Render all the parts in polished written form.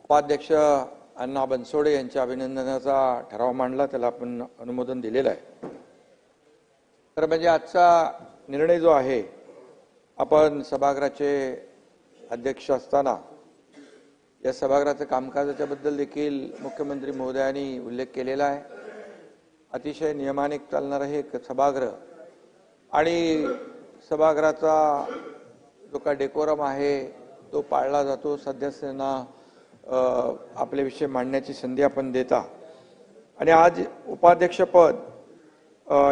उपाध्यक्ष अण्णा बनसोडे यांच्या अभिनंदनाचा ठराव मांडला, त्याला आपण अनुमोदन दिलेलं आहे। तर म्हणजे आजचा निर्णय जो आहे, आपण सभागृहाचे अध्यक्ष असताना या सभागृहाच्या कामकाजाच्या बद्दल देखील मुख्यमंत्री महोदयांनी उल्लेख केलेला आहे। अतिशय नियमाने चालणारे हे सभागृह आणि सभागृहाचा जो का डेकोरम आहे तो पाळला जातो। सदस्यांना आपले विषय मांडण्याची संधी आपण देता आणि आज उपाध्यक्षपद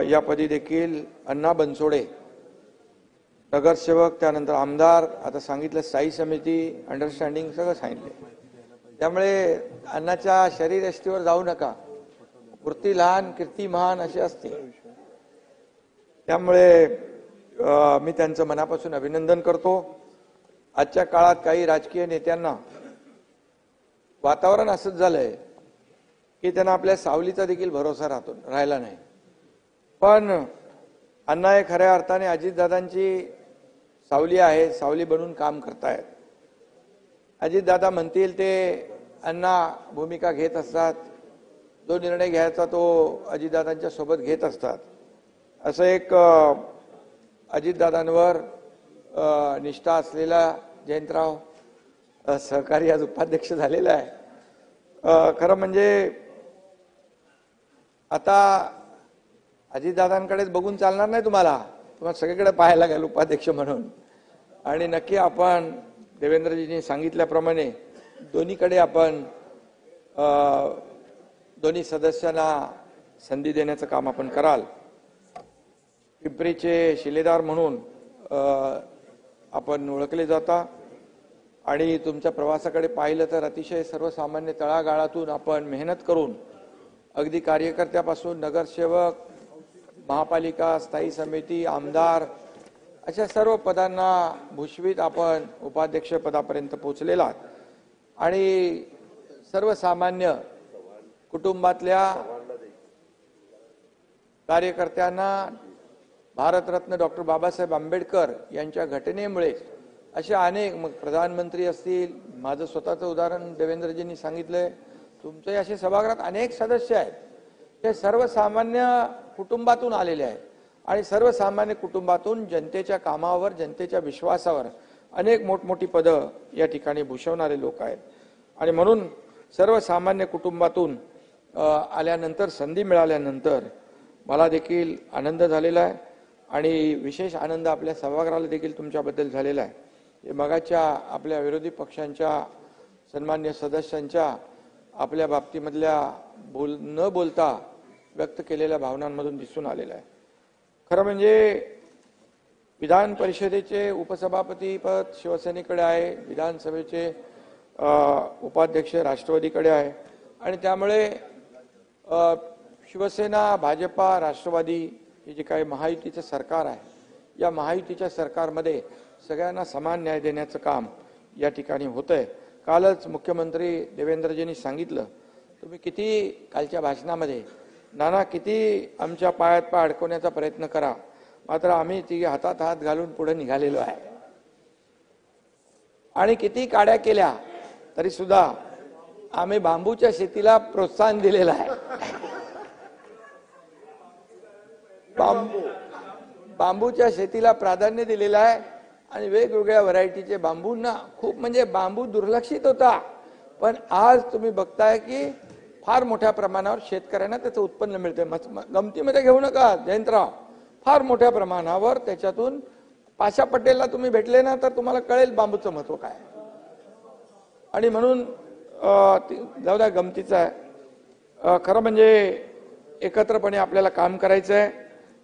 यापदी देखील अण्णा बनसोडे, नगरसेवक, त्यानंतर आमदार, आता सांगितलं स्थायी समिती, अंडरस्टँडिंग सगळं सांगितले। त्यामुळे अण्णाच्या शरीरयष्टीवर जाऊ नका, वृत्ती लहान कीर्ती महान अशी असते। त्यामुळे मी त्यांचं मनापासून अभिनंदन करतो। आजच्या काळात काही राजकीय नेत्यांना वातावरण असंच झालंय की त्यांना आपल्या सावलीचा देखील भरोसा राहिला नाही, पण अण्णा हे खऱ्या अर्थाने अजितदादांची सावली आहे, सावली बनून काम करतायत। अजितदादा म्हणतील ते अण्णा भूमिका घेत असतात, जो निर्णय घ्यायचा तो अजितदादांच्या सोबत घेत असतात। असं एक अजितदादांवर निष्ठा असलेला जयंतराव सहकारी आज उपाध्यक्ष झालेला आहे। खरं म्हणजे आता अजितदादांकडेच बघून चालणार नाही, तुम्हाला सगळीकडे पाहायला लागेल उपाध्यक्ष म्हणून। आणि नक्की आपण देवेंद्रजींनी सांगितल्याप्रमाणे दोन्हीकडे आपण दोन्ही सदस्यांना संधी देण्याचं काम आपण कराल। पिंपरीचे शिलेदार म्हणून आपण ओळखले जाता आणि तुमच्या प्रवासाकडे पाहिलं तर अतिशय सर्वसामान्य तळागाळातून आपण मेहनत करून अगदी कार्यकर्त्यापासून नगरसेवक, महापालिका, स्थायी समिती, आमदार अशा सर्व पदांना भूषवित आपण उपाध्यक्ष पदापर्यंत पोहोचलेला आणि सर्वसामान्य कुटुंबातल्या कार्यकर्त्यांना भारतरत्न डॉक्टर बाबासाहेब आंबेडकर यांच्या घटनेमुळे असे अनेक, मग प्रधानमंत्री असतील, माझं स्वतःचं उदाहरण देवेंद्रजींनी सांगितलंय, तुमचे असे सभागृहात अनेक सदस्य आहेत, ते सर्वसामान्य कुटुंबातून आलेले आहेत आणि सर्वसामान्य कुटुंबातून जनतेच्या कामावर, जनतेच्या विश्वासावर अनेक मोठमोठी पदं या ठिकाणी भूषवणारे लोक आहेत। आणि म्हणून सर्वसामान्य कुटुंबातून आल्यानंतर, संधी मिळाल्यानंतर मला देखील आनंद झालेला आहे आणि विशेष आनंद आपल्या सभागृहाला देखील तुमच्याबद्दल झालेला आहे। हे मगाच्या आपल्या विरोधी पक्षांच्या सन्मान्य सदस्यांच्या आपल्या बाबतीमधल्या न बोलता व्यक्त केलेल्या भावनांमधून दिसून आलेलं आहे। खरं म्हणजे विधान परिषदेचे उपसभापती पद शिवसेनेकडे आहे, विधानसभेचे उपाध्यक्ष राष्ट्रवादीकडे आहे आणि त्यामुळे शिवसेना, भाजपा, राष्ट्रवादी हे जे काही महायुतीचं सरकार आहे, या महायुतीच्या सरकारमध्ये सगळ्यांना समान न्याय देण्याचं काम या ठिकाणी होतंय। कालच मुख्यमंत्री देवेंद्रजींनी सांगितलं, तुम्ही किती कालच्या भाषणामध्ये नाना किती आमच्या पायात पाय अडकवण्याचा प्रयत्न करा, मात्र आम्ही ती हातात हात घालून पुढे निघालेलो आहे आणि किती काड्या केल्या तरी सुद्धा आम्ही बांबूच्या शेतीला प्रोत्साहन दिलेलं आहे। बांबूच्या शेतीला प्राधान्य दिलेलं आहे आणि वेगवेगळ्या व्हरायटीचे बांबूंना खूप, म्हणजे बांबू दुर्लक्षित होता, पण आज तुम्ही बघताय की फार मोठ्या प्रमाणावर शेतकऱ्यांना त्याचं उत्पन्न मिळते। गमतीमध्ये घेऊ नका जयंतराव, फार मोठ्या प्रमाणावर त्याच्यातून पाशा पटेलला तुम्ही भेटले ना तर तुम्हाला कळेल बांबूचं महत्व काय। आणि म्हणून जाऊ द्या, गमतीचं आहे। खरं म्हणजे एकत्रपणे आपल्याला काम करायचं आहे,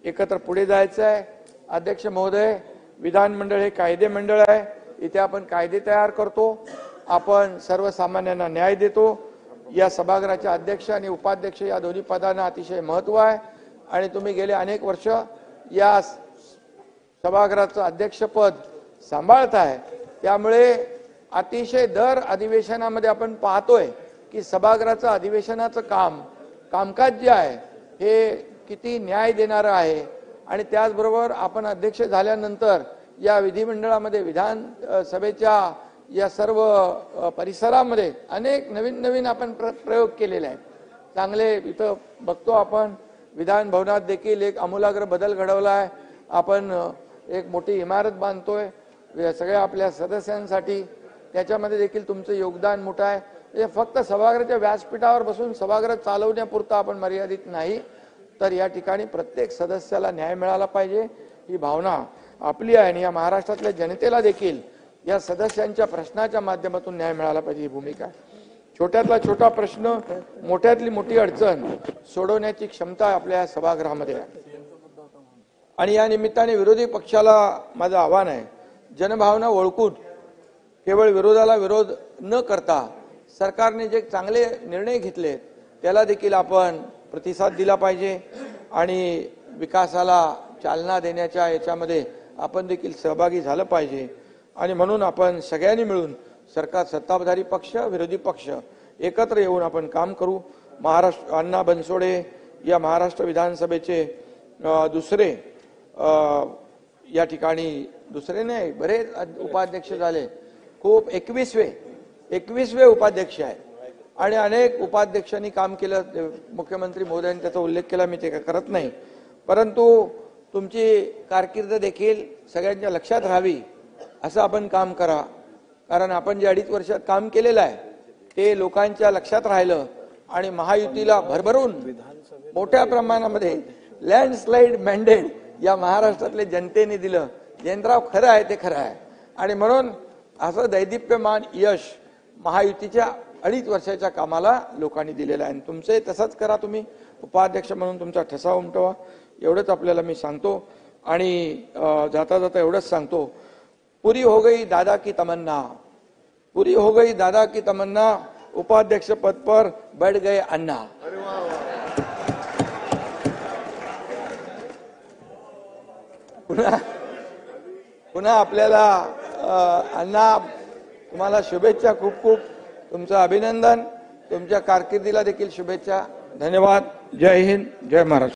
एकत्र पुढे जायचं आहे। अध्यक्ष महोदय, विधानमंडळ हे कायदे मंडळ आहे, इथे आपण कायदे तयार करतो, आपण सर्वसामान्यांना न्याय देतो। या सभागृहाचे अध्यक्ष आणि उपाध्यक्ष या दोन्ही पदांना अतिशय महत्व आहे आणि तुम्ही गेले अनेक वर्ष या सभागृहाचं अध्यक्षपद सांभाळताय, त्यामुळे अतिशय दर अधिवेशनामध्ये आपण पाहतोय की सभागृहाचं अधिवेशनाचं कामकाज जे आहे हे किती न्याय देणारं आहे। आणि त्याचबरोबर आपण अध्यक्ष झाल्यानंतर या विधिमंडळामध्ये, विधानसभेच्या या सर्व परिसरामध्ये अनेक नवीन नवीन आपण प्रयोग केलेले आहेत. चांगले इथं बघतो आपण विधान भवनात देखील एक आमूलाग्र बदल घडवला आहे. आपण एक मोठी इमारत बांधतोय सगळ्या आपल्या सदस्यांसाठी. त्याच्यामध्ये देखील तुमचं योगदान मोठं आहे. हे फक्त सभागृहाच्या व्यासपीठावर बसून सभागृह चालवण्यापुरता आपण मर्यादित नाही, तर या ठिकाणी प्रत्येक सदस्याला न्याय मिळाला पाहिजे ही भावना आपली आहे. आणि या महाराष्ट्रातल्या जनतेला देखील या सदस्यांच्या प्रश्नाच्या माध्यमातून न्याय मिळाला पाहिजे ही भूमिका आहे. छोट्यातला छोटा प्रश्न, मोठ्यातली मोठी अडचण सोडवण्याची क्षमता आपल्या सभागृहामध्ये आहे. आणि या निमित्ताने विरोधी पक्षाला माझं आव्हान आहे, जनभावना ओळखून केवळ विरोधाला विरोध न करता सरकारने जे चांगले निर्णय घेतले त्याला देखील आपण प्रतिसाद दिला पाहिजे आणि विकासाला चालना देण्याच्या याच्यामध्ये आपण देखील सहभागी झालं पाहिजे. आणि म्हणून आपण सगळ्यांनी मिळून सरकार, सत्ताधारी पक्ष, विरोधी पक्ष एकत्र येऊन आपण काम करू. महाराष्ट्र अण्णा बनसोडे या महाराष्ट्र विधानसभेचे दुसरे या ठिकाणी दुसरे नाही बरेच उपाध्यक्ष झाले, खूप 21वे उपाध्यक्ष आहे आणि अनेक उपाध्यक्षांनी काम केलं. मुख्यमंत्री महोदयांनी त्याचा उल्लेख केला, मी ते करत नाही, परंतु तुमची कारकीर्द देखील सगळ्यांच्या लक्षात राहावी असं आपण काम करा. कारण आपण जे 2.5 वर्षात काम केलेलं आहे ते लोकांच्या लक्षात राहिलं आणि महायुतीला भरभरून मोठ्या प्रमाणामध्ये लँडस्लाइड मॅन्डेट या महाराष्ट्रातल्या जनतेने दिलं. जयंतराव खरं आहे ते खरं आहे. आणि म्हणून असं दैदिप्यमान यश महायुतीच्या 2.5 वर्षाच्या कामाला लोकांनी दिलेलं आहे. तुमचे तसंच करा. तुम्ही उपाध्यक्ष म्हणून तुमचा ठसा उमटवा, एवढंच आपल्याला मी सांगतो. आणि जाता जाता एवढंच सांगतो, पूरी हो गई दादा की तमन्ना, पूरी हो गई दादा की तमन्ना, उपाध्यक्ष पद पर बैठ गए अन्ना. पुन्हा आपल्याला अण्णा तुम्हाला शुभेच्छा, खूप खूप तुमचं अभिनंदन, तुमच्या कारकिर्दीला देखील शुभेच्छा. धन्यवाद. जय हिंद, जय महाराष्ट्र.